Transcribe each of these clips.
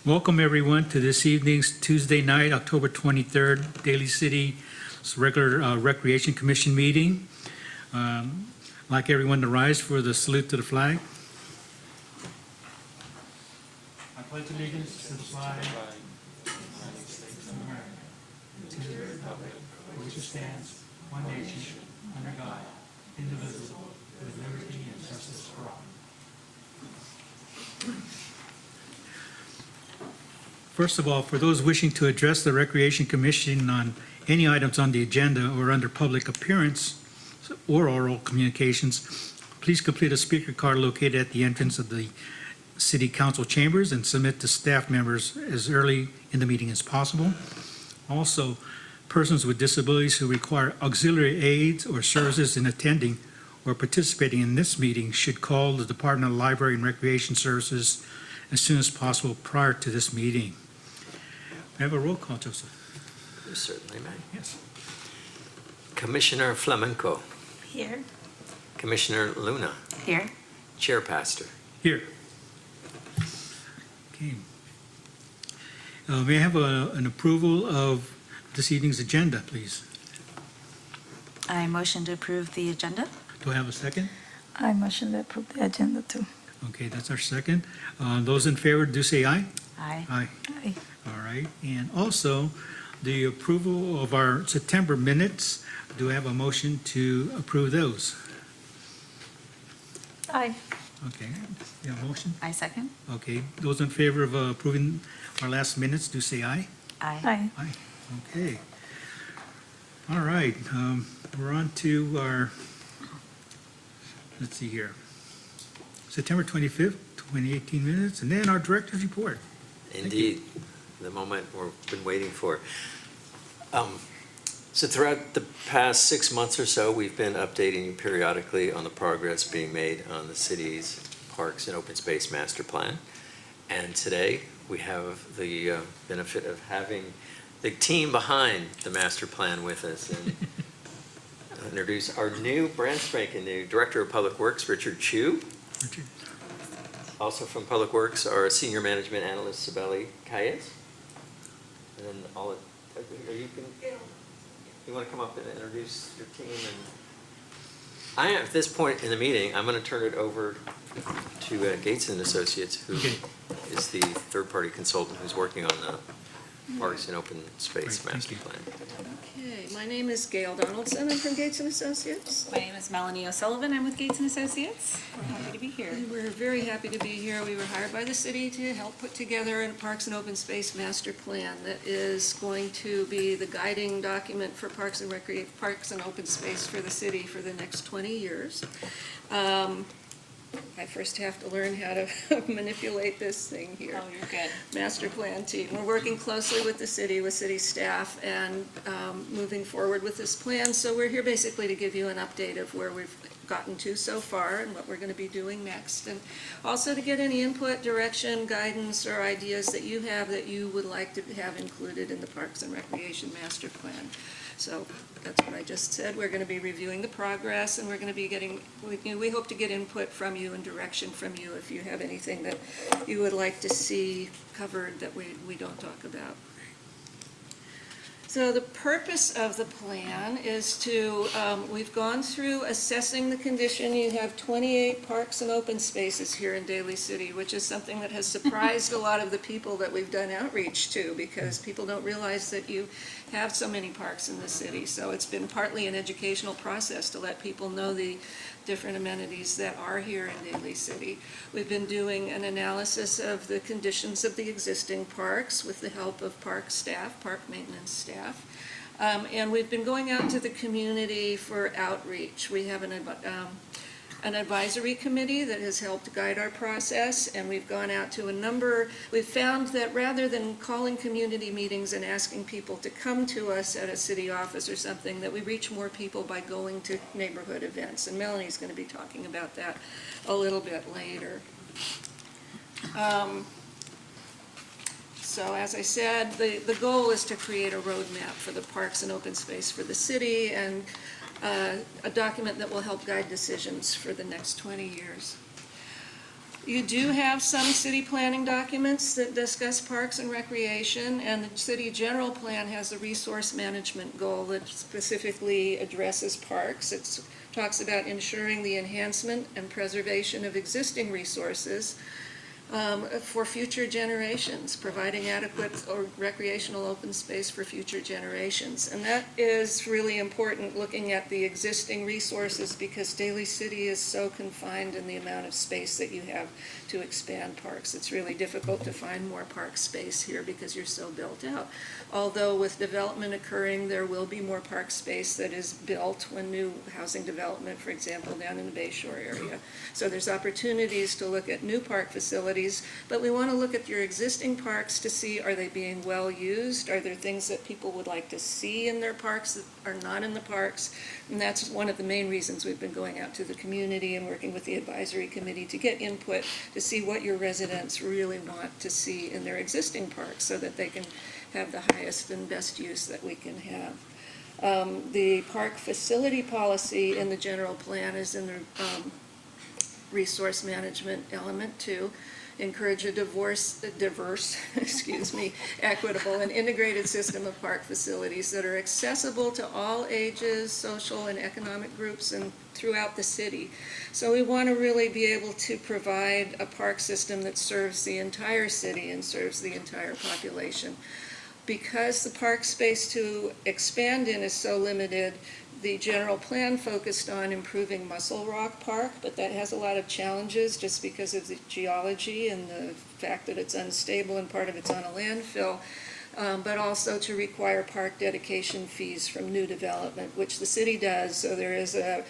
Welcome everyone to this evening's Tuesday night, October 23rd, Daly City's regular Recreation Commission meeting. I'd like everyone to rise for the salute to the flag. I pledge allegiance to the flag of the United States of America, to the republic for which it stands, one nation, under God, indivisible, with liberty and justice for all. First of all, for those wishing to address the Recreation Commission on any items on the agenda or under public appearance or oral communications, please complete a speaker card located at the entrance of the City Council chambers and submit to staff members as early in the meeting as possible. Also, persons with disabilities who require auxiliary aids or services in attending or participating in this meeting should call the Department of Library and Recreation Services as soon as possible prior to this meeting. May I have a roll call, Joseph? You certainly may. Yes. Commissioner Flamenco. Here. Commissioner Luna. Here. Chair Pastor. Here. Okay. May I have an approval of this evening's agenda, please? I motion to approve the agenda. Do I have a second? I motion to approve the agenda too. Okay, that's our second. Those in favor do say aye. Aye. Aye. Aye. All right. And also, the approval of our September minutes. Do I have a motion to approve those? Aye. Okay. You have a motion? I second. Okay. Those in favor of approving our last minutes do say aye. Aye. Aye. Okay. All right. We're on to our, let's see here, September 25th, 2018 minutes, and then our director's report. Indeed, the moment we've been waiting for. So throughout the past 6 months or so, we've been updating you periodically on the progress being made on the city's Parks and Open Space Master Plan. And today, we have the benefit of having the team behind the master plan with us and introduce our new, brand spanking new Director of Public Works, Richard Chu. Richard. Also from Public Works, our Senior Management Analyst, Sabeli Calles. And then you want to come up and introduce your team? And at this point in the meeting, I'm going to turn it over to Gates and Associates, who is the third-party consultant who's working on the Parks and Open Space Master Plan. Okay, my name is Gail Donaldson. I'm from Gates and Associates. My name is Melanie O'Sullivan. I'm with Gates and Associates. We're happy to be here. We're very happy to be here. We were hired by the city to help put together a Parks and Open Space Master Plan that is going to be the guiding document for Parks and Open Space for the city for the next 20 years. I first have to learn how to manipulate this thing here. Oh, you're good. Master plan team. We're working closely with the city, with city staff, and moving forward with this plan. So we're here basically to give you an update of where we've gotten to so far and what we're going to be doing next. And also to get any input, direction, guidance, or ideas that you have that you would like to have included in the Parks and Recreation Master Plan. So that's what I just said. We're going to be reviewing the progress, and we're going to be getting, we hope to get input from you and direction from you if you have anything that you would like to see covered that we don't talk about. So the purpose of the plan is to, we've gone through assessing the condition. You have 28 parks and open spaces here in Daly City, which is something that has surprised a lot of the people that we've done outreach to, because people don't realize that you have so many parks in the city. So it's been partly an educational process to let people know the different amenities that are here in Daly City. We've been doing an analysis of the conditions of the existing parks with the help of park staff, park maintenance staff. And we've been going out to the community for outreach. We have an advisory committee that has helped guide our process, and we've gone out to we've found that rather than calling community meetings and asking people to come to us at a city office or something, that we reach more people by going to neighborhood events, and Melanie's going to be talking about that a little bit later. So as I said, the goal is to create a roadmap for the parks and open space for the city, and a document that will help guide decisions for the next 20 years. You do have some city planning documents that discuss parks and recreation, and the city general plan has a resource management goal that specifically addresses parks. It talks about ensuring the enhancement and preservation of existing resources for future generations, providing adequate or recreational open space for future generations. And that is really important, looking at the existing resources, because Daly City is so confined in the amount of space that you have to expand parks. It's really difficult to find more park space here because you're so built out. Although with development occurring, there will be more park space that is built when new housing development, for example, down in the Bay Shore area. So there's opportunities to look at new park facilities, but we want to look at your existing parks to see, are they being well used? Are there things that people would like to see in their parks that are not in the parks? And that's one of the main reasons we've been going out to the community and working with the advisory committee to get input to see what your residents really want to see in their existing parks so that they can have the highest and best use that we can have. The park facility policy in the general plan is in the resource management element too. Encourage a diverse, equitable and integrated system of park facilities that are accessible to all ages, social and economic groups, and throughout the city. So we want to really be able to provide a park system that serves the entire city and serves the entire population. Because the park space to expand in is so limited, the general plan focused on improving Muscle Rock Park, but that has a lot of challenges just because of the geology and the fact that it's unstable and part of it's on a landfill, but also to require park dedication fees from new development, which the city does, so there is a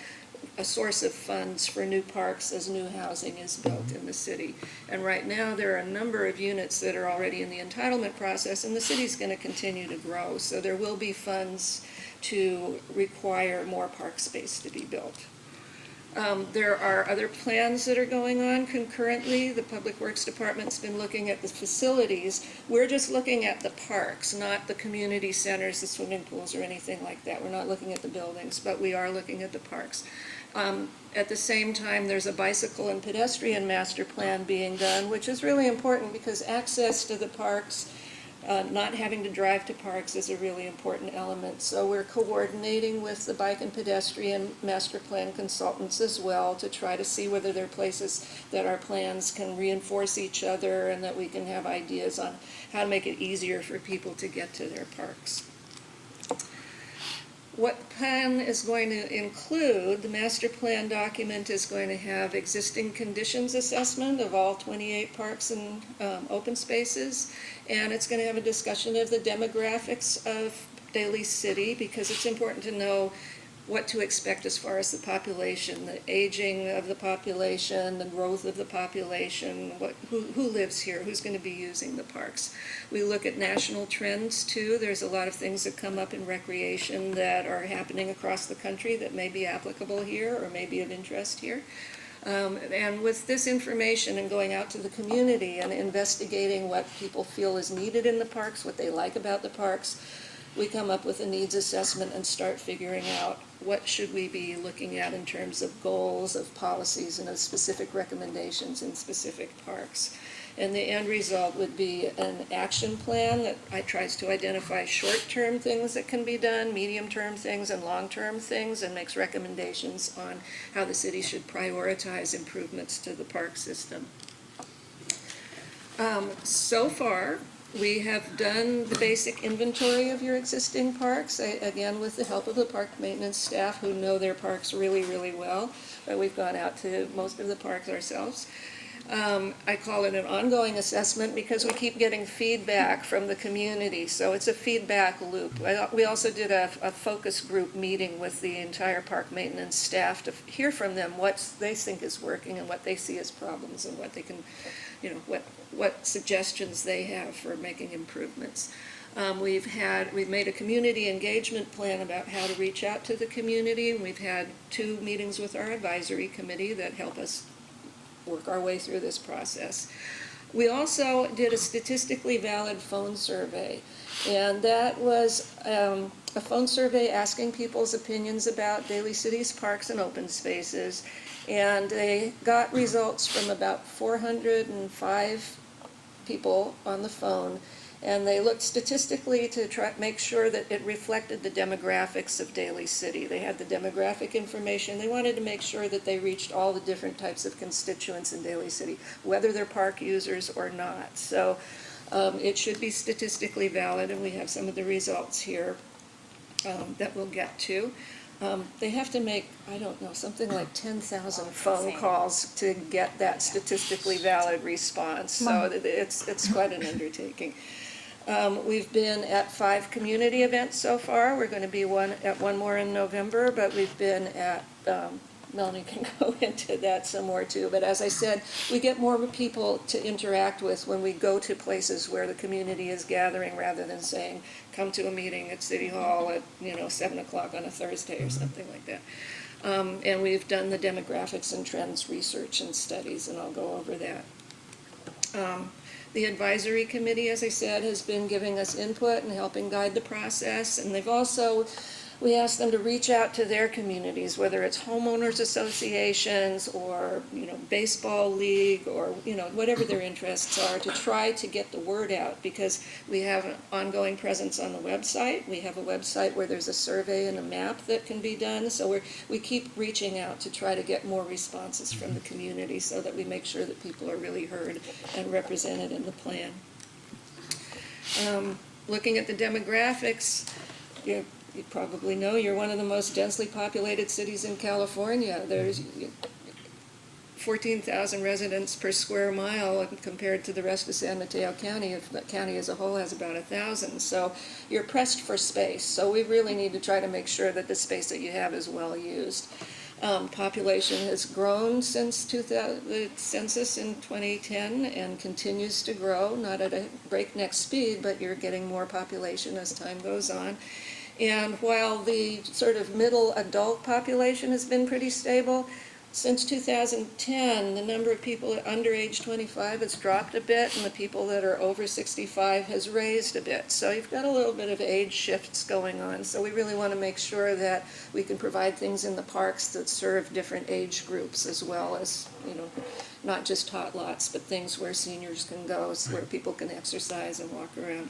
source of funds for new parks as new housing is built in the city. And right now there are a number of units that are already in the entitlement process, and the city's going to continue to grow, so there will be funds to require more park space to be built. There are other plans that are going on concurrently. The Public Works Department's been looking at the facilities. We're just looking at the parks, not the community centers, the swimming pools, or anything like that. We're not looking at the buildings, but we are looking at the parks. At the same time, there's a bicycle and pedestrian master plan being done, which is really important because access to the parks, not having to drive to parks, is a really important element. So we're coordinating with the bike and pedestrian master plan consultants as well to try to see whether there are places that our plans can reinforce each other and that we can have ideas on how to make it easier for people to get to their parks. What the plan is going to include, the master plan document is going to have existing conditions assessment of all 28 parks and open spaces, and it's going to have a discussion of the demographics of Daly City, because it's important to know what to expect as far as the population, the aging of the population, the growth of the population, who lives here, who's going to be using the parks. We look at national trends too. There's a lot of things that come up in recreation that are happening across the country that may be applicable here or may be of interest here. And with this information and going out to the community and investigating what people feel is needed in the parks, what they like about the parks, we come up with a needs assessment and start figuring out what should we be looking at in terms of goals, of policies, and of specific recommendations in specific parks. And the end result would be an action plan that tries to identify short-term things that can be done, medium-term things, and long-term things, and makes recommendations on how the city should prioritize improvements to the park system. So far, we have done the basic inventory of your existing parks, again with the help of the park maintenance staff who know their parks really, really well. But we've gone out to most of the parks ourselves. I call it an ongoing assessment because we keep getting feedback from the community, so it's a feedback loop. We also did a focus group meeting with the entire park maintenance staff to hear from them what they think is working and what they see as problems and what they can, what suggestions they have for making improvements. We've made a community engagement plan about how to reach out to the community, and we've had 2 meetings with our advisory committee that help us work our way through this process. We also did a statistically valid phone survey, and that was a phone survey asking people's opinions about Daly City's parks and open spaces. And they got results from about 405 people on the phone. And they looked statistically to try make sure that it reflected the demographics of Daly City. They had the demographic information. They wanted to make sure that they reached all the different types of constituents in Daly City, whether they're park users or not. So it should be statistically valid, and we have some of the results here that we'll get to. They have to make, I don't know, something like 10,000 phone calls to get that statistically valid response. So it's quite an undertaking. We've been at 5 community events so far. We're going to be at one more in November, but we've been at, Melanie can go into that some more too. But as I said, we get more people to interact with when we go to places where the community is gathering rather than saying, come to a meeting at City Hall at 7 o'clock on a Thursday or something like that. And we've done the demographics and trends research and studies, and I'll go over that. The advisory committee, as I said, has been giving us input and helping guide the process, and we asked them to reach out to their communities, whether it's homeowners associations or, baseball league or, whatever their interests are, to try to get the word out, because we have an ongoing presence on the website. We have a website where there's a survey and a map that can be done, so we keep reaching out to try to get more responses from the community so that we make sure that people are really heard and represented in the plan. Looking at the demographics, you probably know you're one of the most densely populated cities in California. There's 14,000 residents per square mile compared to the rest of San Mateo County. If the county as a whole has about 1,000. So you're pressed for space. So we really need to try to make sure that the space that you have is well used. Population has grown since the census in 2010 and continues to grow, not at a breakneck speed, but you're getting more population as time goes on. And while the sort of middle adult population has been pretty stable, since 2010, the number of people under age 25 has dropped a bit, and the people that are over 65 has raised a bit. So you've got a little bit of age shifts going on. So we really want to make sure that we can provide things in the parks that serve different age groups, as well as, not just tot lots, but things where seniors can go, where people can exercise and walk around.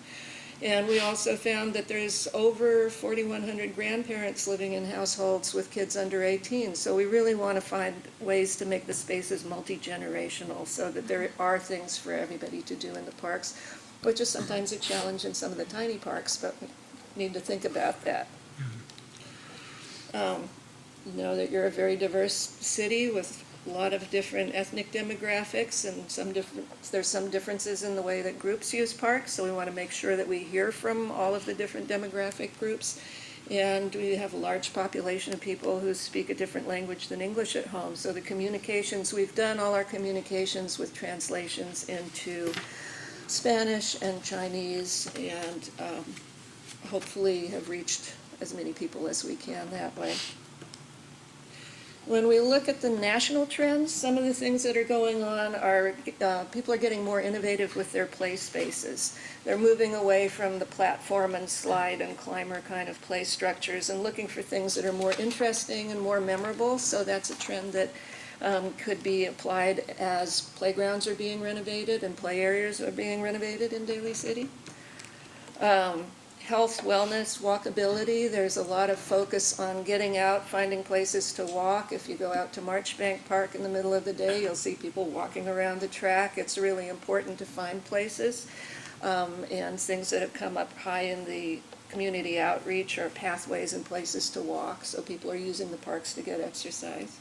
And we also found that there's over 4,100 grandparents living in households with kids under 18. So we really want to find ways to make the spaces multi-generational so that there are things for everybody to do in the parks, which is sometimes a challenge in some of the tiny parks, but we need to think about that. You know that you're a very diverse city with a lot of different ethnic demographics, and there's some differences in the way that groups use parks, so we want to make sure that we hear from all of the different demographic groups. And we have a large population of people who speak a different language than English at home, so the communications, we've done all our communications with translations into Spanish and Chinese, and hopefully have reached as many people as we can that way. When we look at the national trends, some of the things that are going on are people are getting more innovative with their play spaces. They're moving away from the platform and slide and climber kind of play structures and looking for things that are more interesting and more memorable. So that's a trend that could be applied as playgrounds are being renovated and play areas are being renovated in Daly City. Health, wellness, walkability. There's a lot of focus on getting out, finding places to walk. If you go out to Marchbank Park in the middle of the day, you'll see people walking around the track. It's really important to find places. And things that have come up high in the community outreach are pathways and places to walk. So people are using the parks to get exercise.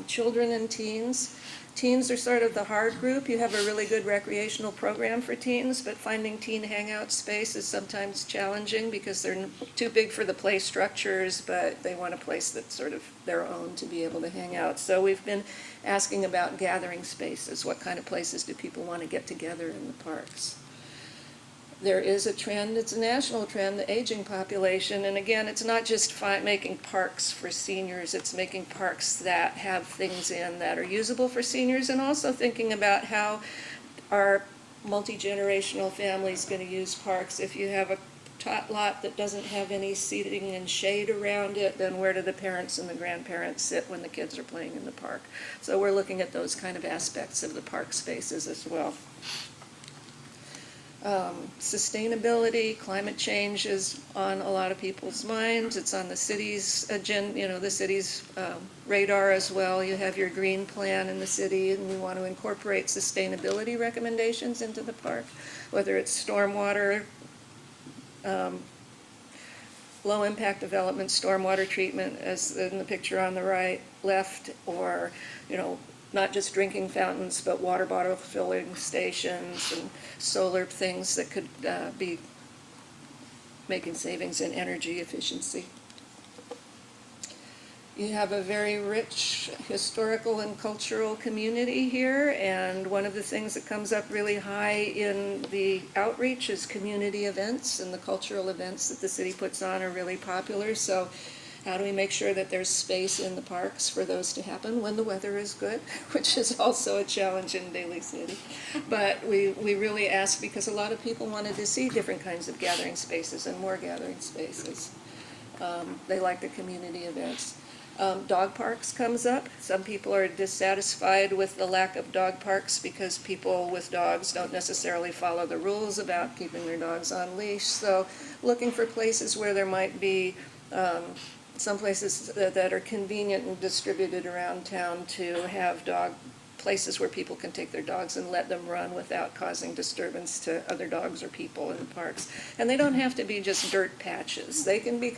Children and teens. Teens are sort of the hard group. You have a really good recreational program for teens, but finding teen hangout space is sometimes challenging because they're too big for the play structures, but they want a place that's sort of their own to be able to hang out. So we've been asking about gathering spaces. What kind of places do people want to get together in the parks? There is a trend, it's a national trend, the aging population, and again, it's not just making parks for seniors, it's making parks that have things in that are usable for seniors, and also thinking about how our multi-generational families going to use parks. If you have a tot lot that doesn't have any seating and shade around it, then where do the parents and the grandparents sit when the kids are playing in the park? So we're looking at those kind of aspects of the park spaces as well. Sustainability, climate change is on a lot of people's minds. It's on the city's agenda, the city's radar as well. You have your green plan in the city, and we want to incorporate sustainability recommendations into the park, whether it's stormwater, low impact development, stormwater treatment, as in the picture on the right, left, or, not just drinking fountains, but water bottle filling stations and solar things that could be making savings in energy efficiency. You have a very rich historical and cultural community here, and one of the things that comes up really high in the outreach is community events, and the cultural events that the city puts on are really popular. So how do we make sure that there's space in the parks for those to happen when the weather is good, which is also a challenge in Daly City. But we really ask because a lot of people wanted to see different kinds of gathering spaces and more gathering spaces. They like the community events. Dog parks comes up. Some people are dissatisfied with the lack of dog parks because people with dogs don't necessarily follow the rules about keeping their dogs on leash. So looking for places where there might be some places that are convenient and distributed around town to have dog places where people can take their dogs and let them run without causing disturbance to other dogs or people in the parks. And they don't have to be just dirt patches. They can be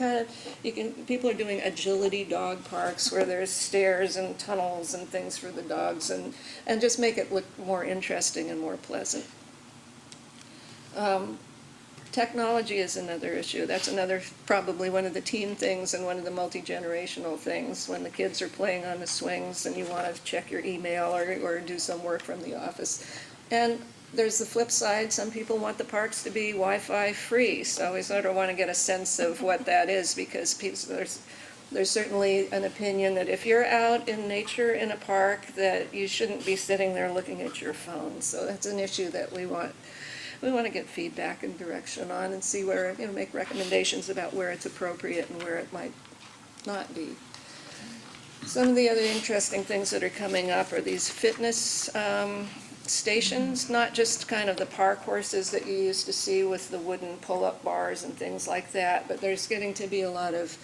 people are doing agility dog parks where there's stairs and tunnels and things for the dogs, and just make it look more interesting and more pleasant. Technology is another issue. That's probably one of the teen things and one of the multi-generational things. When the kids are playing on the swings and you want to check your email or do some work from the office. And there's the flip side. Some people want the parks to be Wi-Fi free. So we sort of want to get a sense of what that is, because there's certainly an opinion that if you're out in nature in a park, that you shouldn't be sitting there looking at your phone. So that's an issue that we want to get feedback and direction on and see where, make recommendations about where it's appropriate and where it might not be. Some of the other interesting things that are coming up are these fitness stations, not just kind of the park horses that you used to see with the wooden pull-up bars and things like that, but there's getting to be a lot of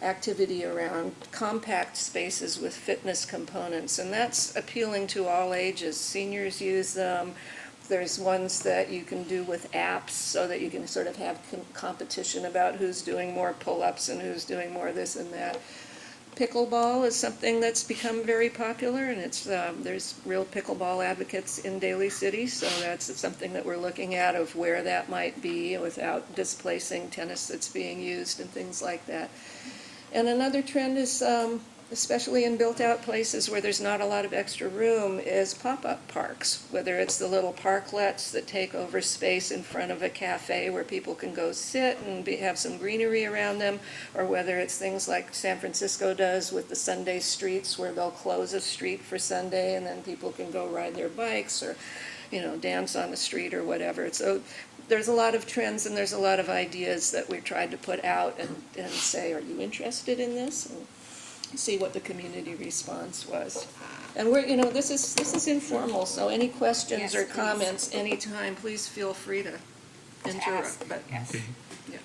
activity around compact spaces with fitness components, and that's appealing to all ages. Seniors use them. There's ones that you can do with apps so that you can sort of have competition about who's doing more pull-ups and who's doing more this and that. Pickleball is something that's become very popular, and there's real pickleball advocates in Daly City, so that's something that we're looking at, of where that might be without displacing tennis that's being used and things like that. And another trend is, especially in built-out places where there's not a lot of extra room, is pop-up parks, whether it's the little parklets that take over space in front of a cafe where people can go sit and have some greenery around them, or whether it's things like San Francisco does with the Sunday streets, where they'll close a street for Sunday and then people can go ride their bikes or, dance on the street or whatever. So there's a lot of trends and there's a lot of ideas that we've tried to put out and say, are you interested in this? And see what the community response was. And we're, this is informal, so any questions Yes, or please. comments anytime, please feel free to interrupt. But Yes. Okay.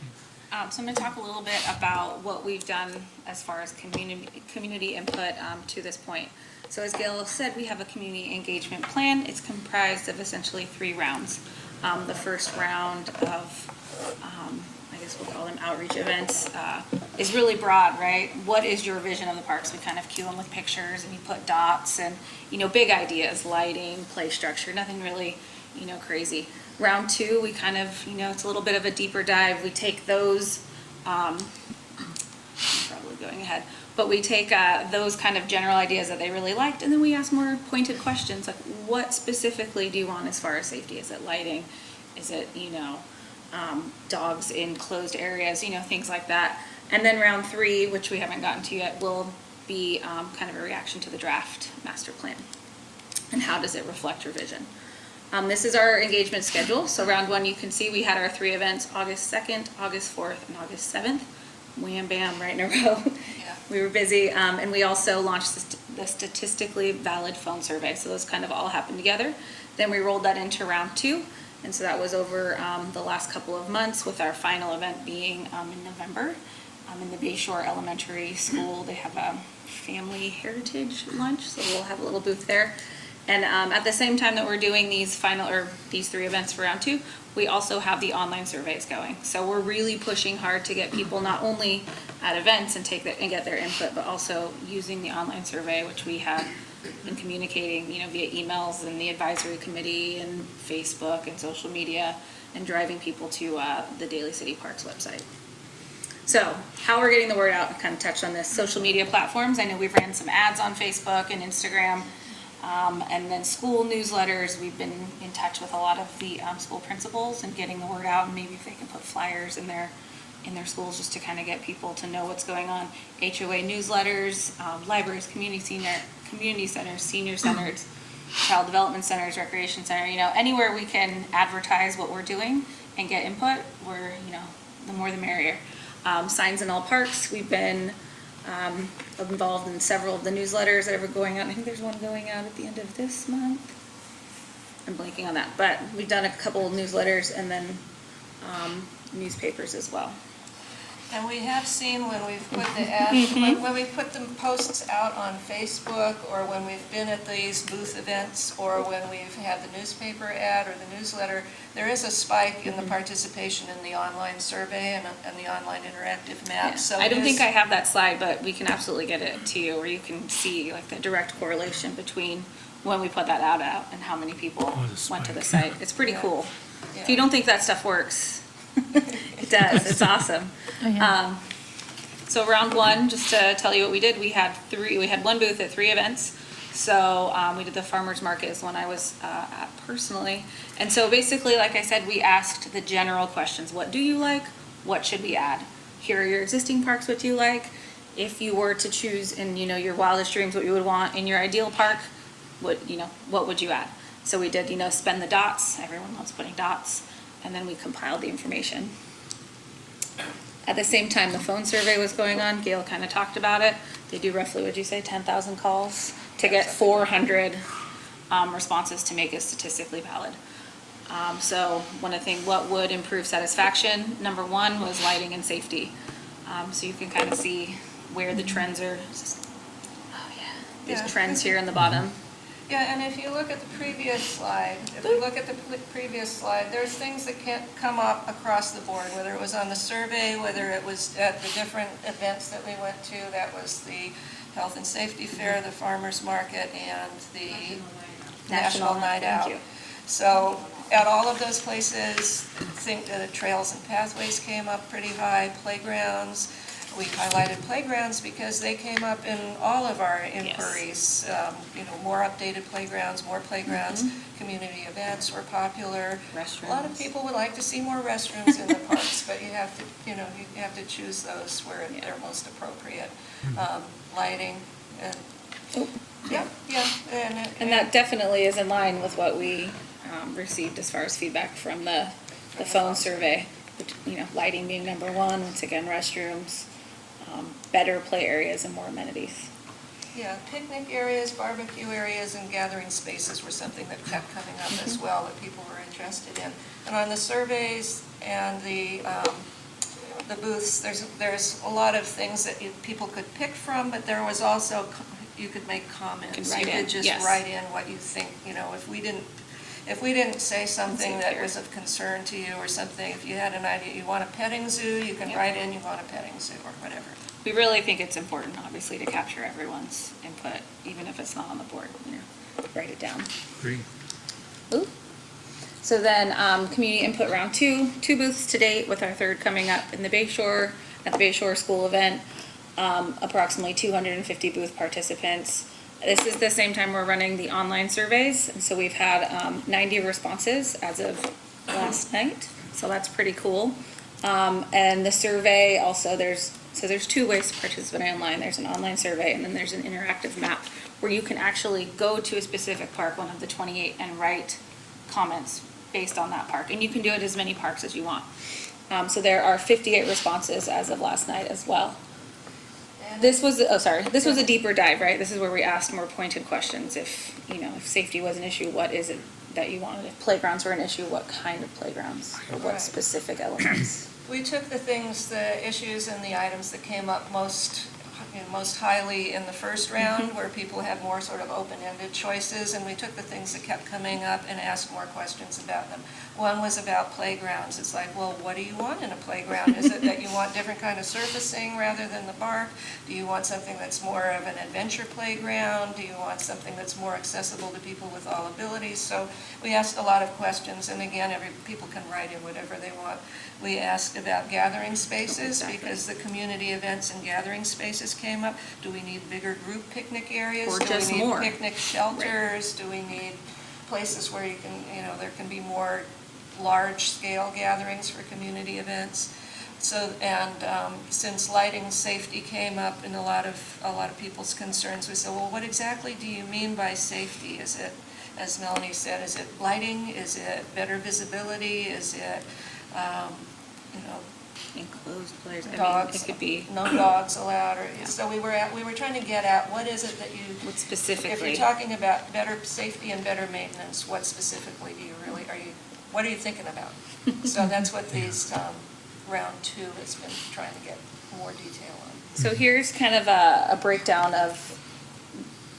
So I'm going to talk a little bit about what we've done as far as community input to this point. So as Gail said, we have a community engagement plan. It's comprised of essentially 3 rounds. The first round of, I guess we'll call them outreach events, is really broad, right? What is your vision of the parks? We kind of cue them with pictures and you put dots and, big ideas, lighting, play structure, nothing really, crazy. Round 2, we kind of, it's a little bit of a deeper dive. We take those, probably going ahead, but we take those kind of general ideas that they really liked, and then we ask more pointed questions, like what specifically do you want as far as safety? Is it lighting? Is it, dogs in closed areas, things like that. And then round 3, which we haven't gotten to yet, will be kind of a reaction to the draft master plan. And how does it reflect your vision? This is our engagement schedule. So round one, you can see we had our 3 events, August 2nd, August 4th, and August 7th. Wham, bam, right in a row. Yeah. We were busy, and we also launched the statistically valid phone survey. So those kind of all happened together. Then we rolled that into round 2. And so that was over the last couple of months, with our final event being in November. In the Bayshore Elementary School, they have a family heritage lunch, so we'll have a little booth there. And at the same time that we're doing these 3 events for round 2, we also have the online surveys going. So we're really pushing hard to get people not only at events and get their input, but also using the online survey, which we have been communicating, via emails and the advisory committee and Facebook and social media, and driving people to the Daly City Parks website. So how we're getting the word out, I kind of touched on this, social media platforms. I know we've ran some ads on Facebook and Instagram, and then school newsletters. We've been in touch with a lot of the school principals and getting the word out, and maybe if they can put flyers in their schools just to kind of get people to know what's going on. HOA newsletters, libraries, community centers, senior centers, child development centers, recreation center, anywhere we can advertise what we're doing and get input, the more the merrier. Signs in all parks, we've been involved in several of the newsletters that are going out. I think there's one going out at the end of this month. I'm blanking on that, but we've done a couple of newsletters and then newspapers as well. And we have seen when we've put the ads, when we put the posts out on Facebook, or when we've been at these booth events, or when we've had the newspaper ad or the newsletter, there is a spike in the participation in the online survey and the online interactive map. Yeah. So I don't think I have that slide, but we can absolutely get it to you, where you can see like the direct correlation between when we put that ad out and how many people went to the site. It's pretty cool. If you don't think that stuff works, it does. It's awesome. Oh, yeah. So round one, just to tell you what we did, we had one booth at 3 events. So we did the farmer's market, is one I was at personally. And so basically, like I said, we asked the general questions. What do you like? What should we add? Here are your existing parks, what do you like? If you were to choose in your wildest dreams what you would want in your ideal park, what would you add? So we did spend the dots. Everyone loves putting dots. And then we compiled the information. At the same time, the phone survey was going on. Gail kind of talked about it. They do roughly, would you say, 10,000 calls to get 400 responses to make it statistically valid. So one of the things, what would improve satisfaction? Number 1 was lighting and safety. So you can kind of see where the trends are. There's trends here in the bottom. Yeah, and if you look at the previous slide, there's things that can't come up across the board, whether it was on the survey, whether it was at the different events that we went to. That was the Health and Safety Fair, the Farmers Market, and the National Night Out. So at all of those places, I think the trails and pathways came up pretty high, playgrounds. We highlighted playgrounds because they came up in all of our inquiries. More updated playgrounds, community events were popular. Restrooms. A lot of people would like to see more restrooms in the parks, but you have to choose those where they're most appropriate. Lighting and And that definitely is in line with what we received as far as feedback from the phone survey. Lighting being number 1, once again, restrooms, better play areas and more amenities. Yeah, picnic areas, barbecue areas, and gathering spaces were something that kept coming up as well that people were interested in. And on the surveys and the booths, there's a lot of things that people could pick from, but there was also, you could make comments. You could just write in what you think. If we didn't say something that was of concern to you or something, if you had an idea, you want a petting zoo, you can write in you want a petting zoo or whatever. We really think it's important, obviously, to capture everyone's input, even if it's not on the board. Write it down. Great. Ooh. So then, community input round 2 booths to date, with our 3rd coming up in the Bayshore, at the Bayshore School event. Approximately 250 booth participants. This is the same time we're running the online surveys, and so we've had 90 responses as of last night, so that's pretty cool. And the survey also, there's 2 ways to participate online. There's an online survey, and then there's an interactive map where you can actually go to a specific park, one of the 28, and write comments based on that park, and you can do it as many parks as you want. So there are 58 responses as of last night as well. This was a deeper dive, right? This is where we asked more pointed questions. If safety was an issue, what is it that you wanted? If playgrounds were an issue, what kind of playgrounds? Or what Right. specific elements? We took the issues and the items that came up most highly in the first round, where people had more sort of open-ended choices, and we took the things that kept coming up and asked more questions about them. One was about playgrounds. It's like, well, what do you want in a playground? Is it that you want different kind of surfacing rather than the bark? Do you want something that's more of an adventure playground? Do you want something that's more accessible to people with all abilities? So we asked a lot of questions, and again, people can write in whatever they want. We asked about gathering spaces, Exactly. because the community events and gathering spaces came up. Do we need bigger group picnic areas? Or just Do we more? need picnic shelters? Do we need places where you can, there can be more large-scale gatherings for community events? So, since lighting safety came up in a lot of people's concerns, we said, well, what exactly do you mean by safety? Is it, as Melanie said, is it lighting? Is it better visibility? Is it, Enclosed players, dogs? it could be, No dogs allowed, Yeah. so we were trying to get at, what is it that you, what if specifically? you're talking about better safety and better maintenance, what specifically what are you thinking about? So that's what these, round two has been trying to get more detail on. So here's kind of a breakdown of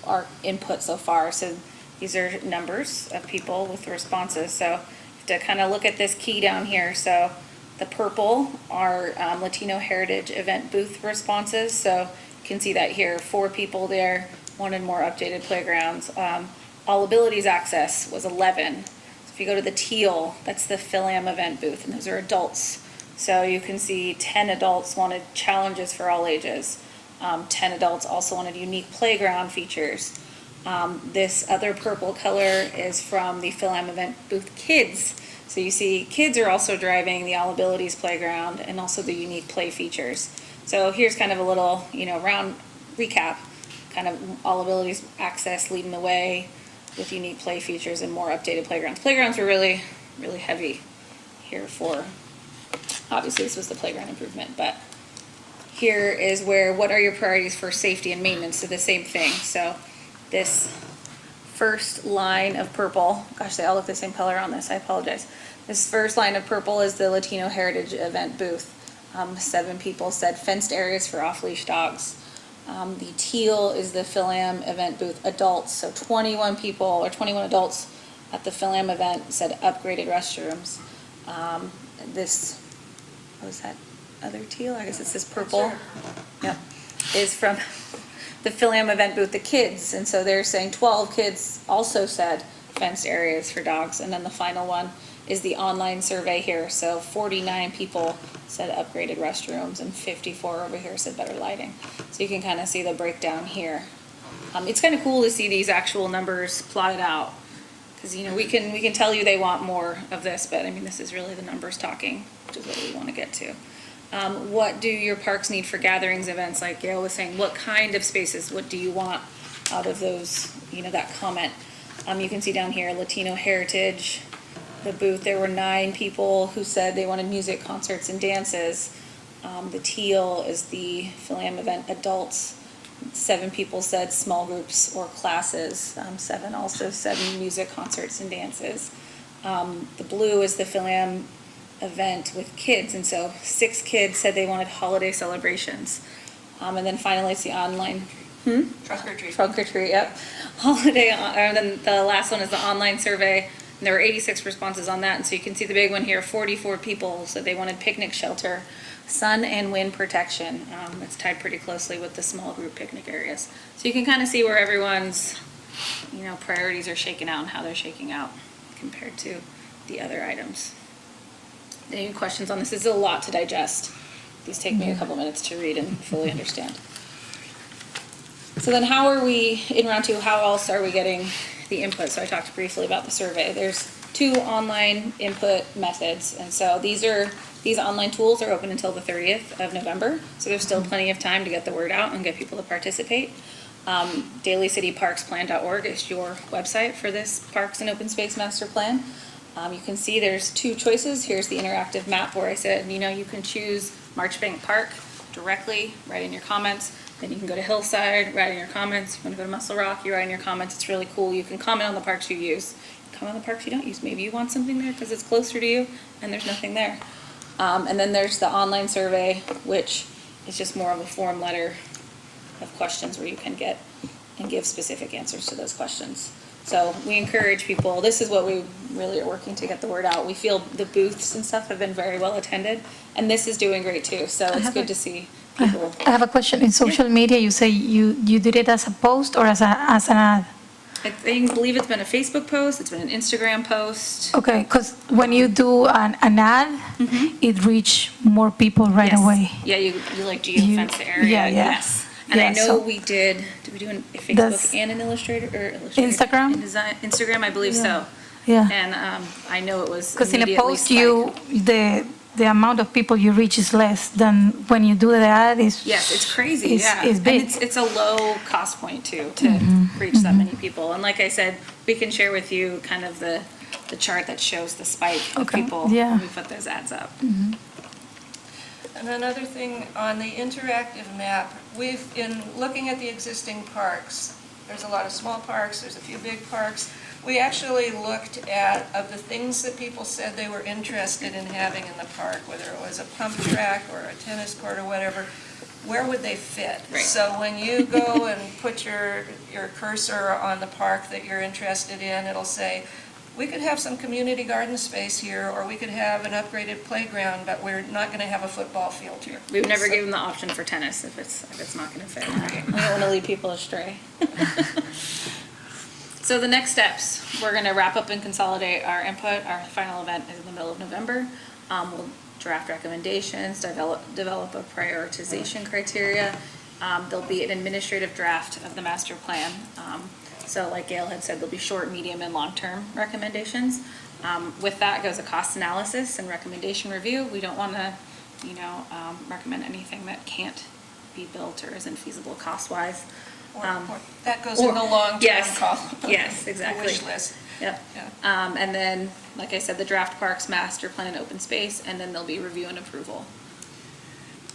our input so far. So these are numbers of people with responses. So to kind of look at this key down here. So the purple are Latino Heritage Event booth responses. So you can see that here, 4 people there wanted more updated playgrounds. All abilities access was 11. So if you go to the teal, that's the Phil-Am event booth, and those are adults. So you can see 10 adults wanted challenges for all ages. 10 adults also wanted unique playground features. This other purple color is from the Phil-Am event booth kids. So you see kids are also driving the All Abilities playground and also the unique play features. So here's kind of a little, round recap, kind of All Abilities access leading the way with unique play features and more updated playgrounds. Playgrounds were really, really heavy here for, obviously this was the playground improvement, but here is where, what are your priorities for safety and maintenance? So the same thing. So this first line of purple, gosh, they all look the same color on this, I apologize. This first line of purple is the Latino Heritage Event booth. 7 people said fenced areas for off-leash dogs. The teal is the Phil-Am event booth adults. So 21 people, or 21 adults at the Phil-Am event said upgraded restrooms. This, what was that other teal? I guess it's this purple. Yep, is from the Phil-Am event booth, the kids, and so they're saying 12 kids also said fenced areas for dogs, and then the final one is the online survey here, so 49 people said upgraded restrooms, and 54 over here said better lighting. So you can kind of see the breakdown here. It's kind of cool to see these actual numbers plotted out, because we can tell you they want more of this, but I mean this is really the numbers talking, which is what we want to get to. What do your parks need for gatherings, events? Like Gail was saying, what kind of spaces? What do you want out of those, that comment? You can see down here, Latino Heritage, the booth, there were 9 people who said they wanted music, concerts, and dances. The teal is the Phil-Am event adults. 7 people said small groups or classes. 7 also said music, concerts, and dances. The blue is the Phil-Am event with kids, and so 6 kids said they wanted holiday celebrations. And then finally it's the online Trunk or treat. trunk or treat, yep, holiday, and then the last one is the online survey, and there were 86 responses on that, and so you can see the big one here, 44 people said they wanted picnic shelter, sun and wind protection. It's tied pretty closely with the small group picnic areas. So you can kind of see where everyone's, priorities are shaking out and how they're shaking out compared to the other items. Any questions on this? This is a lot to digest. These take me a couple minutes to read and fully understand. So then how are we, in round 2, how else are we getting the input? So I talked briefly about the survey. There's 2 online input methods. And so these online tools are open until the 30th of November. So there's still plenty of time to get the word out and get people to participate. DalyCityParksPlan.org is your website for this Parks and Open Space Master Plan. You can see there's two choices. Here's the interactive map where I said, you can choose Marchbank Park directly, write in your comments. Then you can go to Hillside, write in your comments. You want to go to Muscle Rock, you write in your comments. It's really cool. You can comment on the parks you use. Comment on the parks you don't use. Maybe you want something there because it's closer to you and there's nothing there. And then there's the online survey, which is just more of a form letter of questions where you can get and give specific answers to those questions. So we encourage people, this is what we really are working to get the word out. We feel the booths and stuff have been very well attended, and this is doing great too, so it's good to see people. I have a question. In social media, you say you did it as a post or as an ad? I believe it's been a Facebook post, it's been an Instagram post. Okay, because when you do an ad, it reach more people right Yes. away. Yeah, you like geofence the area, yeah, yeah. yes. And I Yeah, know so- we did we do a Facebook Does- and an Illustrator, or Illustrator? Instagram? And design, Instagram, I believe so. Yeah. And I know it was Because in a immediately post, the amount of people you reach is less than when you do the ad. Yes, it's crazy, It's- yeah. it's big. And it's a low cost point too, to reach that many people. And like I said, we can share with you kind of the chart that shows the spike of Okay, people yeah. when we put those ads up. And another thing, on the interactive map, in looking at the existing parks, there's a lot of small parks, there's a few big parks. We actually looked at, of the things that people said they were interested in having in the park, whether it was a pump track or a tennis court or whatever, where would they fit? Right. So when you go and put your cursor on the park that you're interested in, it'll say, we could have some community garden space here, or we could have an upgraded playground, but we're not going to have a football field here. We've never given the option for tennis if it's not gonna fit. We don't wanna lead people astray. So the next steps, we're gonna wrap up and consolidate our input. Our final event is in the middle of November. We'll draft recommendations, develop a prioritization criteria. There'll be an administrative draft of the master plan. So like Gail had said, there'll be short, medium, and long-term recommendations. With that goes a cost analysis and recommendation review. We don't wanna, recommend anything that can't be built or isn't feasible cost-wise. Or that goes in the long-term Yes, column. yes, The exactly. wish list. Yep. Yeah. And then, like I said, the draft parks, master plan, and open space, and then there'll be review and approval.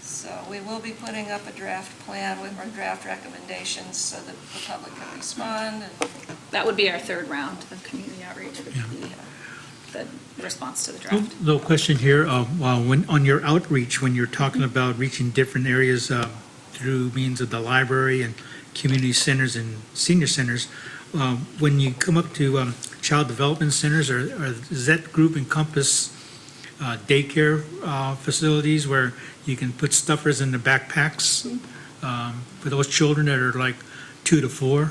So we will be putting up a draft plan with our draft recommendations so that the public can respond. And That would be our third round of community outreach, would be the response to the draft. Little question here, on your outreach, when you're talking about reaching different areas through means of the library and community centers and senior centers, when you come up to child development centers, does that group encompass daycare facilities where you can put stuffers in the backpacks for those children that are like 2 to 4?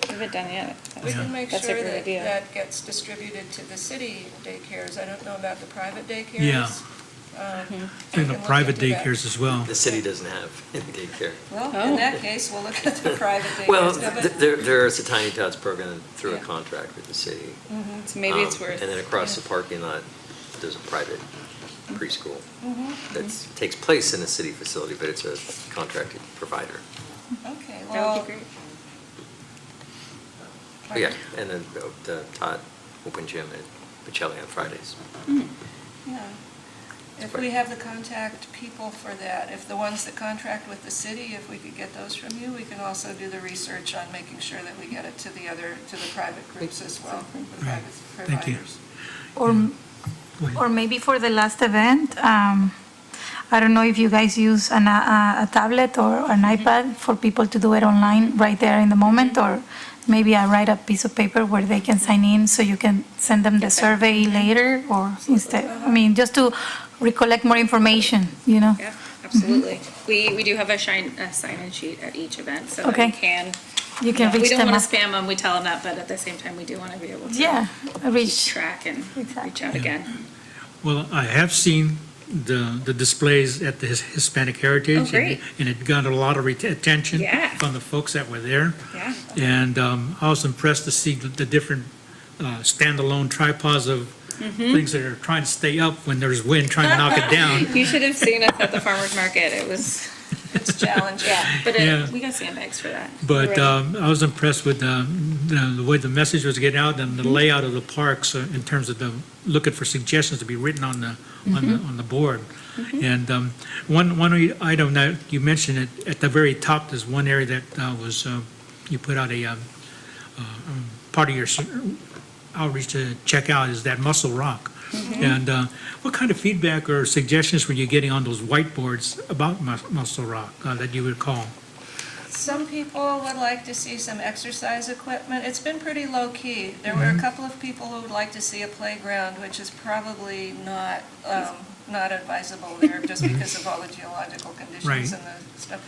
We haven't done yet. we can make That's a sure great that idea. that gets distributed to the city daycares. I don't know about the private daycares. Yeah. We And can the look private into that. daycares as well. The city doesn't have any daycare. Well, Oh. in that case, we'll look at the private daycares. Well, No, but- there is a Tiny Tots program through a Yeah. contract with the city. So maybe it's worth. And then across the parking lot, there's a private preschool that takes place in a city facility, but it's a contracted provider. Okay, That well. would be great. But yeah, and then the Todd Open Gym at Bocelli on Fridays. Yeah. If we have the contact people for that, if the ones that contract with the city, if we could get those from you, we can also do the research on making sure that we get it to the private groups as well, the private Thank you. providers. Or Go ahead. Or maybe for the last event, I don't know if you guys use a tablet or an iPad for people to do it online right there in the moment, or maybe I write a piece of paper where they can sign in so you can send them the survey later, or instead, I mean, just to recollect more information, you know? Yeah, absolutely. We do have a sign-in sheet at each event, so that Okay. we can. You can We reach don't them want to up. spam them, we tell them that, but at the same time, we do want to be able to. Yeah, Keep reach, track and reach Exactly. out again. Well, I have seen the displays at the Hispanic Heritage. Oh, great. And it got a lot of attention Yeah. from the folks that were there. Yeah. And I was impressed to see the different standalone tripods of things that are trying to stay up when there's wind trying to knock it down. You should have seen us at the farmer's market. It was It's challenging. Yeah, but Yeah. we got sandbags for that. But Right. I was impressed with the way the message was getting out and the layout of the parks in terms of the, looking for suggestions to be written on the board. And one item that you mentioned, at the very top, there's one area that was, you put out a part of your outreach to check out is that Muscle Rock. And what kind of feedback or suggestions were you getting on those whiteboards about Muscle Rock that you would call? Some people would like to see some exercise equipment. It's been pretty low-key. There were a couple of people who would like to see a playground, which is probably not advisable there, just because of all the geological conditions Right. and the stuff.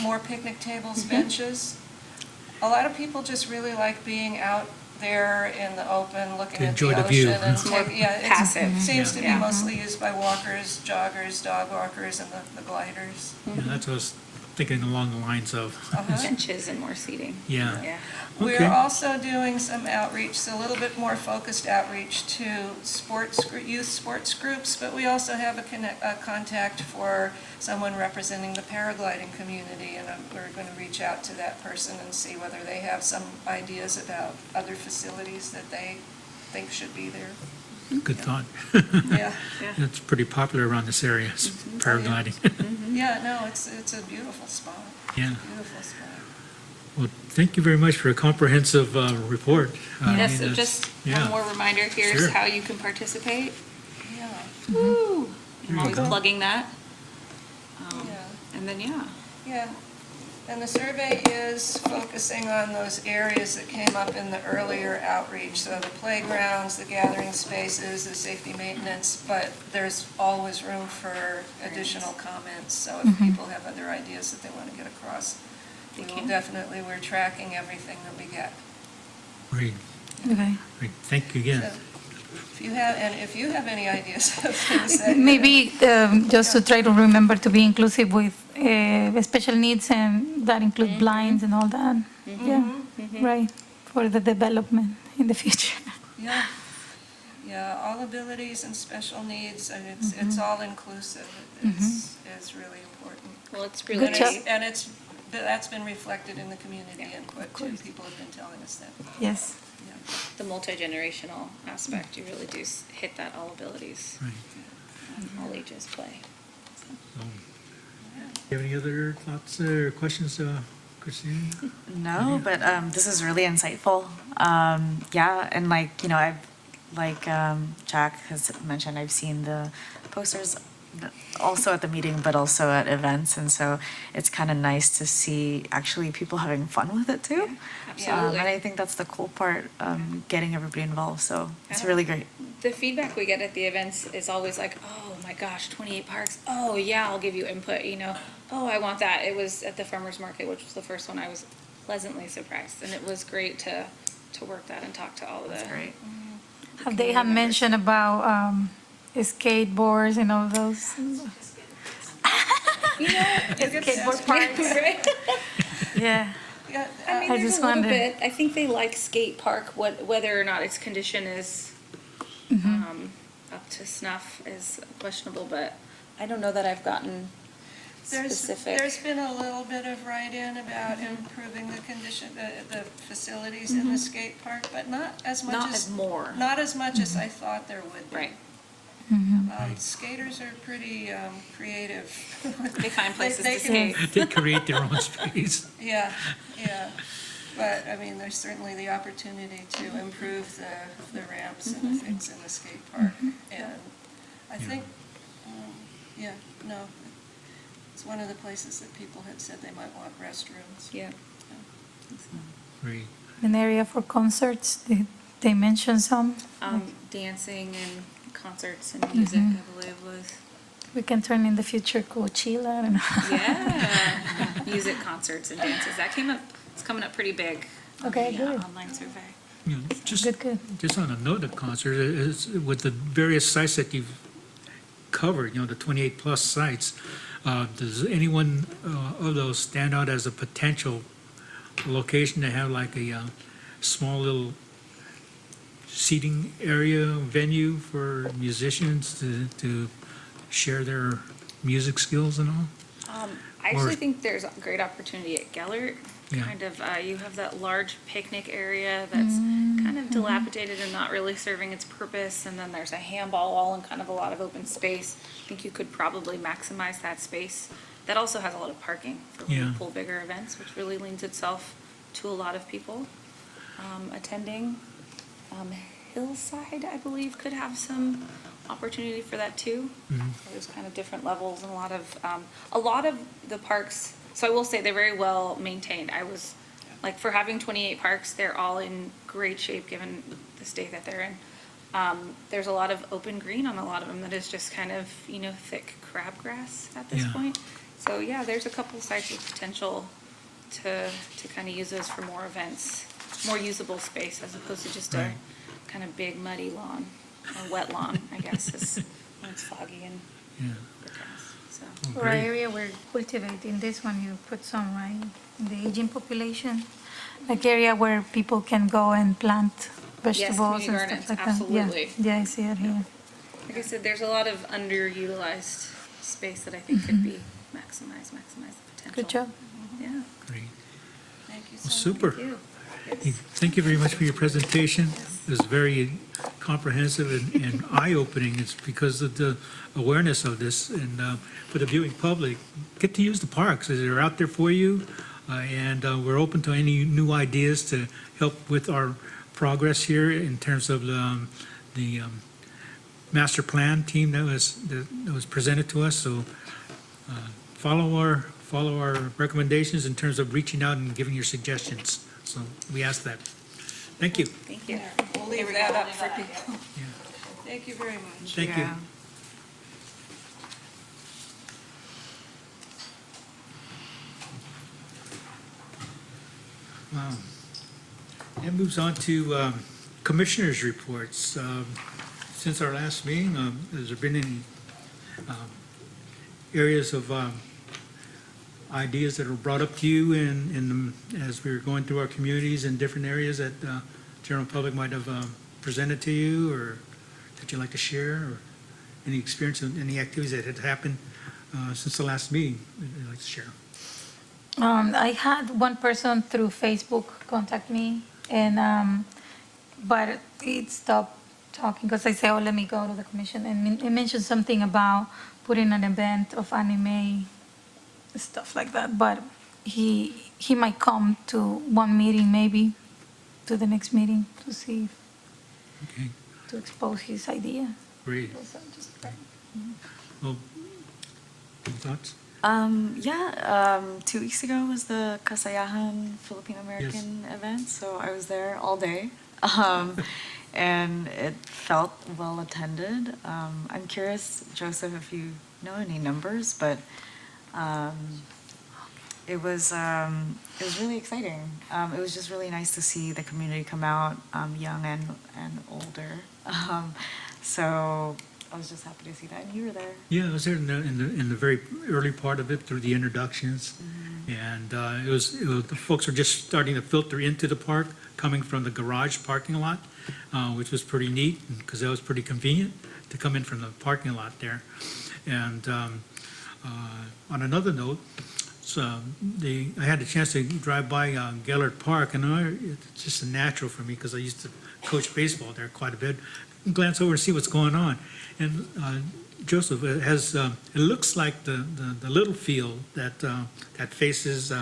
More picnic tables, benches. A lot of people just really like being out there in the open, looking To at enjoy the the view. ocean. And It's more it passive. seems to be Yeah. mostly used by walkers, joggers, dog walkers, and the gliders. Yeah, that's what I was thinking along the lines of, Benches and more seating. yeah. Yeah. Okay. We're also doing some outreach, so a little bit more focused outreach to youth sports groups, but we also have a contact for someone representing the paragliding community, and we're going to reach out to that person and see whether they have some ideas about other facilities that they think should be there. Good thought. Yeah, It's pretty popular around this area, paragliding. yeah, no, it's a beautiful spot, Yeah. beautiful spot. Well, thank you very much for a comprehensive report. Yes, so it's- just yeah. one more reminder, here's Sure. how you can participate. Yeah, Woo! I'm you always go. plugging that. yeah. And then, yeah. Yeah, and the survey is focusing on those areas that came up in the earlier outreach, so the playgrounds, the gathering spaces, the safety maintenance, but there's always room for additional comments, so if people have other ideas that they want to get across, we will definitely, we're tracking everything that we get. Great, Okay. great. Thank you again. So, if you have any ideas of things that. Maybe just to try to remember to be inclusive with special needs, and that include blinds and all that. Yeah, right, for the development in the future. Yeah, yeah, all abilities and special needs, and it's all inclusive. It's really important. Well, it's really Good job. nice. And that's been reflected in the community input too. People have been telling us that. Yes. Yeah. The multi-generational aspect, you really do hit that all abilities, Right. all ages play. Do you have any other thoughts or questions, Christine? No, but this is really insightful. Yeah, and Jack has mentioned, I've seen the posters also at the meeting, but also at events, and so it's kind of nice to see actually people having fun with it too. Absolutely. And I think that's the cool part, getting everybody involved. So it's really great. The feedback we get at the events is always like, oh my gosh, 28 parks. Oh yeah, I'll give you input, Oh, I want that. It was at the farmer's market, which was the first one. I was pleasantly surprised, and it was great to work that and talk to all of the. That's great. Have they have mentioned about skateboards and all those? Skateboard parks, right? Yeah. Yeah, I mean, I there's just a little wondered. bit. I think they like skate park. Whether or not its condition is up to snuff is questionable. But I don't know that I've gotten specific. There's been a little bit of write-in about improving the condition, the facilities in the skate park, but not as much Not as. as more. Not as much as I thought there would be. Right. Skaters are pretty creative. They find places They to can- skate. They create their own space. Yeah, yeah. But, I mean, there's certainly the opportunity to improve the ramps and the things in the skate park. And I think, it's one of the places that people had said they might want restrooms. Yeah. Great. An area for concerts. Did they mention some? Dancing and concerts and music, I believe was. We can turn in the future Coachella. I don't know. Yeah. Music concerts and dances. That came up. It's coming up pretty big. on Okay, the, good. Online survey. Just Good. Just on a note of concerts, with the various sites that you've covered, the 28 plus sites, does anyone of those stand out as a potential location to have like a small little seating area venue for musicians to share their music skills and all? I actually Or- think there's a great opportunity at Gellert. Yeah. Kind of, you have that large picnic area that's kind of dilapidated and not really serving its purpose. And then there's a handball wall and kind of a lot of open space. I think you could probably maximize that space. That also has a lot of parking for when Yeah. you pull bigger events, which really leans itself to a lot of people attending. Hillside, I believe, could have some opportunity for that too. There's kind of different levels and a lot of the parks. So I will say they're very well maintained. I was like, for having 28 parks, they're all in great shape given the state that they're in. There's a lot of open green on a lot of them that is just kind of, thick crabgrass at this Yeah. point. So yeah, there's a couple sites with potential to kind of use those for more events, more usable space as opposed to just a Right. kind of big muddy lawn or wet lawn, I guess, is when it's foggy and Yeah. the grass. So Oh, For our great. area we're cultivating, this one you put some, right? In the aging population, like area where people can go and plant vegetables community and gardens, stuff like that. Yeah. absolutely. Yeah, I see it here. like I said, there's a lot of underutilized space that I think could be maximize the potential. Good job. Yeah, Great. thank you so Well, much. super. Thank you. Hey, thank you very much for your presentation. It was very comprehensive and eye-opening. It's because of the awareness of this. And for the viewing public, get to use the parks. They're out there for you. And we're open to any new ideas to help with our progress here in terms of the master plan team that was presented to us. So follow our recommendations in terms of reaching out and giving your suggestions. So we ask that. Thank you. Thank you. We'll leave that up for people. Yeah. Thank you very much. Thank you. Yeah. That moves on to commissioners' reports. Since our last meeting, has there been any areas of ideas that were brought up to you as we were going through our communities in different areas that general public might have presented to you, or that you'd like to share, or any experience of any activities that had happened since the last meeting that you'd like to share? I had one person through Facebook contact me, and but it stopped talking because I said, "Oh, let me go to the commission," and it mentioned something about putting an event of anime stuff like that. But he might come to one meeting, maybe to the next meeting to see Okay, to expose his idea. great. So just- Well, any thoughts? 2 weeks ago was the Kasayahan Filipino American event, so I was there all day. And it felt well attended. I'm curious, Joseph, if you know any numbers, but it was really exciting. It was just really nice to see the community come out, young and older. So I was just happy to see that, and you were there. Yeah, I was there in the very early part of it through the introductions, and the folks were just starting to filter into the park, coming from the garage parking lot, which was pretty neat because that was pretty convenient to come in from the parking lot there. And on another note, I had a chance to drive by Gellert Park, and it's just a natural for me because I used to coach baseball there quite a bit. Glance over and see what's going on. And Joseph, it looks like the little field that faces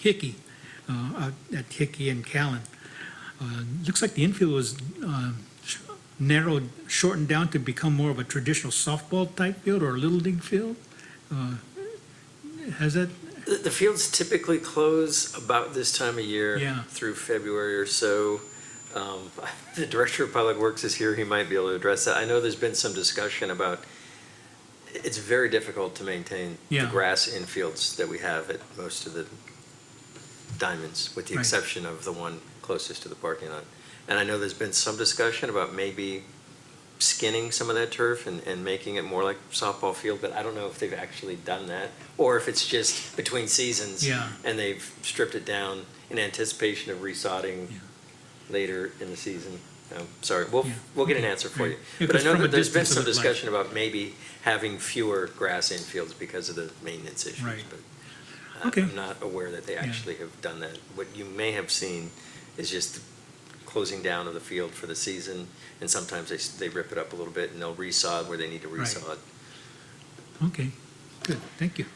Hickey, at Hickey and Callan. Looks like the infield was narrowed, shortened down to become more of a traditional softball type field or a little league field. Has that? The fields typically close about this time of year Yeah. through February or so. The Director of Public Works is here, he might be able to address that. I know there's been some discussion about, it's very difficult to maintain the Yeah. grass infields that we have at most of the diamonds, with the Right. exception of the one closest to the parking lot. And I know there's been some discussion about maybe skinning some of that turf and making it more like softball field, but I don't know if they've actually done that, or if it's just between seasons. Yeah. And they've stripped it down in anticipation of resodding Yeah. later in the season. Sorry, Yeah, we'll get an okay, answer for right. you. Yeah, But I 'cause know from a that there's been distance it some looked like- discussion about maybe having fewer grass infields because of the maintenance issues. Right. But Okay. I'm not aware that they actually have done that. What you may have seen is just closing down of the field for the season, and sometimes they rip it up a little bit and they'll resod where they need to Right. resod. Okay, good, thank you.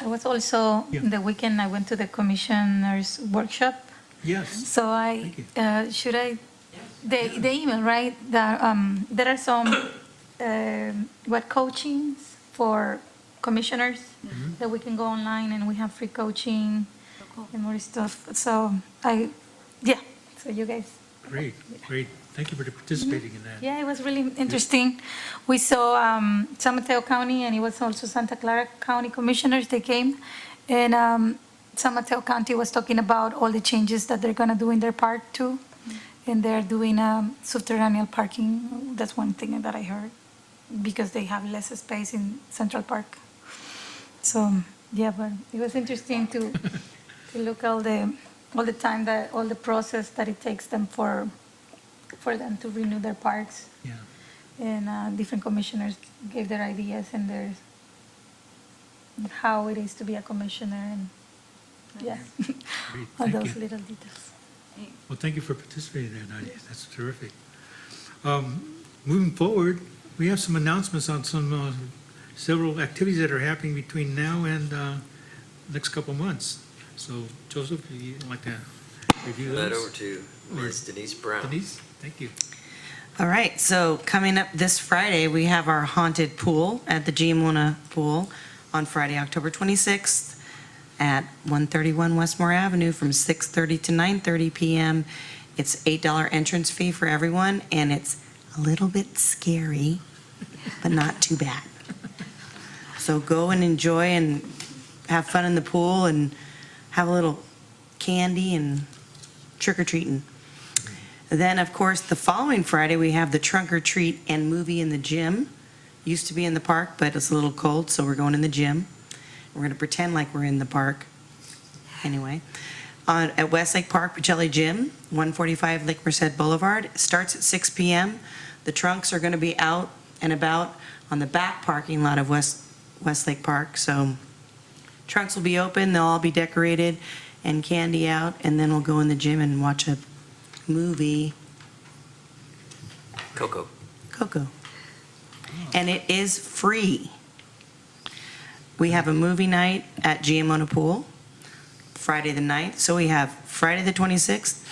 I was also, Yeah. the weekend, I went to the commissioners workshop. Yes, So I, Thank should I, the email, right? There are some, coachings for commissioners that we can go online and we have free coaching and more stuff. So so you guys. great, great. Thank you for participating in that. Yeah, it was really interesting. We saw San Mateo County, and it was also Santa Clara County Commissioners, they came. And San Mateo County was talking about all the changes that they're gonna do in their park too. And they're doing subterranean parking, that's one thing that I heard, because they have less space in Central Park. So, yeah, but it was interesting to look all the time that, all the process that it takes them for them to renew their parks. Yeah, And different commissioners gave their ideas and their, how it is to be a commissioner and, yeah, great, all thank those you. little details. Well, thank you for participating there, Nadia, that's terrific. Moving forward, we have some announcements on some, several activities that are happening between now and next couple months. So Joseph, would you like to review That those? over to Ms. Denise Brown. Denise, thank you. All right, so coming up this Friday, we have our haunted pool at the Giamona Pool on Friday, October 26th at 131 Westmore Avenue from 6:30 to 9:30 p.m. It's $8 entrance fee for everyone, and it's a little bit scary, but not too bad. So go and enjoy and have fun in the pool and have a little candy and trick-or-treating. Then, of course, the following Friday, we have the trunk or treat and movie in the gym. Used to be in the park, but it's a little cold, so we're going in the gym. We're going to pretend like we're in the park. Anyway, at Westlake Park, Pacelli Gym, 145 Lake Merced Boulevard. It starts at 6 p.m. The trunks are going to be out and about on the back parking lot of Westlake Park. So trunks will be open, they'll all be decorated, and candy out, and then we'll go in the gym and watch a movie, Coco. Coco. And it is free. We have a movie night at Giamona Pool, Friday the 9th. So we have Friday the 26th,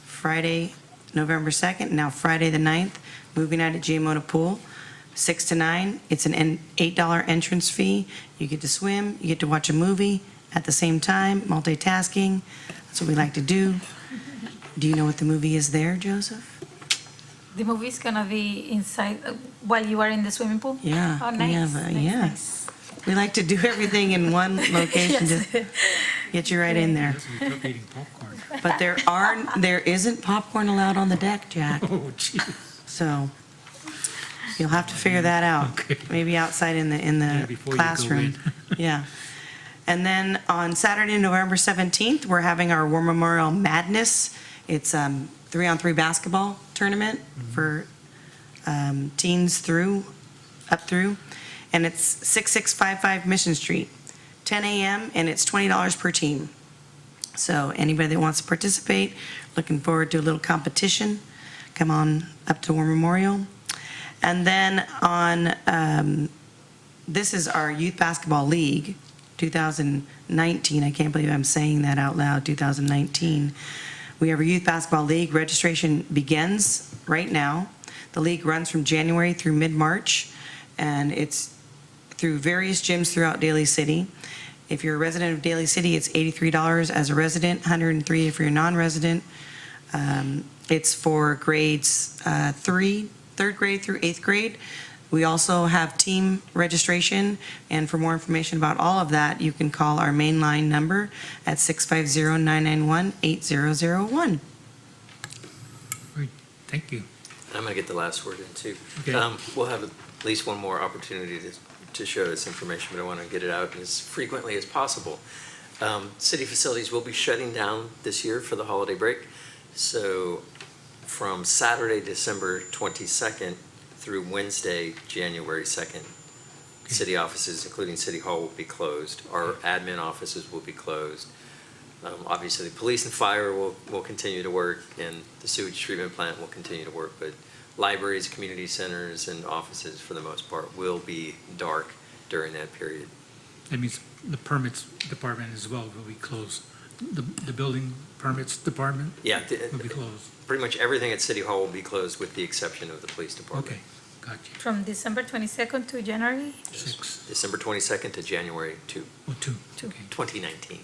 Friday, November 2nd, now Friday the 9th, movie night at Giamona Pool, 6 to 9. It's an $8 entrance fee. You get to swim, you get to watch a movie at the same time, multitasking. That's what we like to do. Do you know what the movie is there, Joseph? The movie's gonna be inside, while you are in the swimming pool? Yeah, Oh, we nice, have nice, yeah. nice. We like to do everything in one location Yes. to get you right in there. That's when you're eating popcorn. But there isn't popcorn allowed on the deck, Jack. Oh, geez. So you'll have to figure that out. Okay. Maybe outside in Yeah, the before you go classroom. in. Yeah. And then on Saturday, November 17th, we're having our War Memorial Madness. It's 3-on-3 basketball tournament for teens up through. And it's 6655 Mission Street, 10 a.m., and it's $20 per team. So anybody that wants to participate, looking forward to a little competition, come on up to War Memorial. And then on, this is our Youth Basketball League, 2019. I can't believe I'm saying that out loud, 2019. We have a Youth Basketball League. Registration begins right now. The league runs from January through mid-March, and it's through various gyms throughout Daly City. If you're a resident of Daly City, it's $83 as a resident, $103 if you're a non-resident. It's for grades third grade through 8th grade. We also have team registration, and for more information about all of that, you can call our main line number at 650-991-8001. Great, thank you. I'm going to get the last word in, too. Okay. We'll have at least one more opportunity to share this information, but I want to get it out as frequently as possible. City facilities will be shutting down this year for the holiday break, so from Saturday, December 22nd through Wednesday, January 2nd. City offices, including City Hall, will be closed. Our admin offices will be closed. Obviously, police and fire will continue to work, and the sewage treatment plant will continue to work, but libraries, community centers, and offices, for the most part, will be dark during that period. That means the permits department as well will be closed. The building permits department Yeah, will be closed. pretty much everything at City Hall will be closed with the exception of the police department. Okay, got you. From December 22nd to January? 6, December 22nd to January 2, 2. Two. Okay, 2019.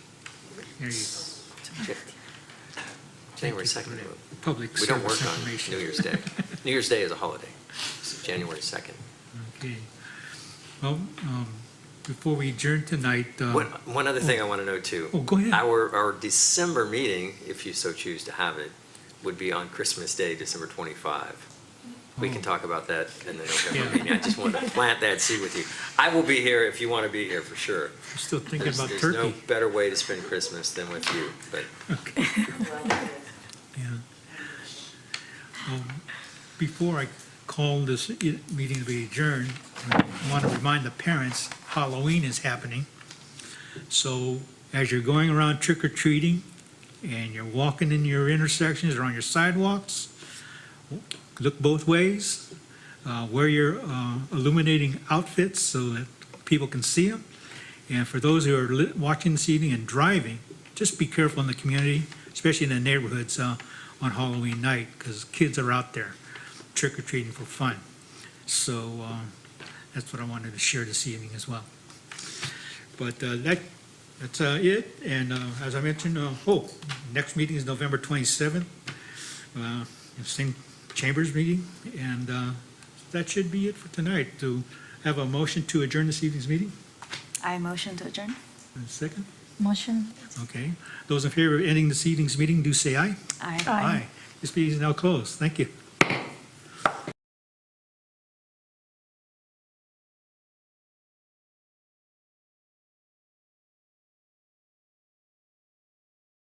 there you go. January Thank you 2nd. for that Public We don't service work on information. New Year's Day. New Year's Day is a holiday. It's January 2nd. Okay. Well, before we adjourn tonight, One other thing I want to note too. Oh, go ahead. Our December meeting, if you so choose to have it, would be on Christmas Day, December 25. We can Oh. talk about that in the November Yeah. meeting. I just wanted to plant that seed with you. I will be here if you want to be here for sure. I'm still thinking There's about no turkey. better way to spend Christmas than with you, but Yeah. Before I call this meeting to be adjourned, I want to remind the parents, Halloween is happening. So as you're going around trick or treating and you're walking in your intersections or on your sidewalks, look both ways. Wear your illuminating outfits so that people can see them. And for those who are watching this evening and driving, just be careful in the community, especially in the neighborhoods on Halloween night, because kids are out there trick-or-treating for fun. So that's what I wanted to share this evening as well. But that's it. And as I mentioned, next meeting is November 27th, same chambers meeting. And that should be it for tonight. To have a motion to adjourn this evening's meeting? I motion to adjourn. And a second? Motion? Okay. Those in favor of ending this evening's meeting, do say aye. Aye. Aye. This meeting is now closed. Thank you.